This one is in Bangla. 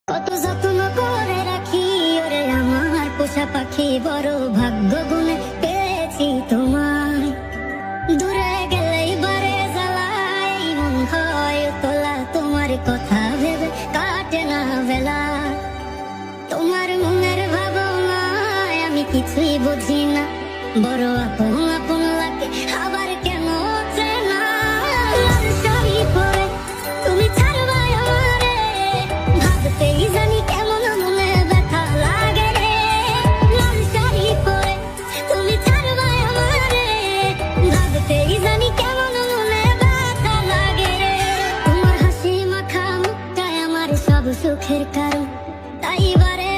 কত যত্ন করে রাখি ওরে আমার পোষা পাখি, বড় ভাগ্য গুণে পেয়েছি তোমায়। দূরে গেলেই বারে জ্বালাই, মন হয় তোলা তোমার কথা ভেবে কাটে না বেলা। তোমার মনের ভাবনায় আমি কিছুই বুঝি না, বড় আপন আপন লাগে আবার কেন চেনা। লাল শাড়ি পরে তুমি ছাড়বা আমারে, ভাবতেই জানি কেমন মনে ব্যথা লাগে রে। লাল শাড়ি পরে তুমি ছাড়বা আমারে, ভাবতেই জানি কেমন মনে ব্যথা লাগে রে। তোমার হাসি মাখা মুখটাই আমার সব সুখের কারণ, তাই বারে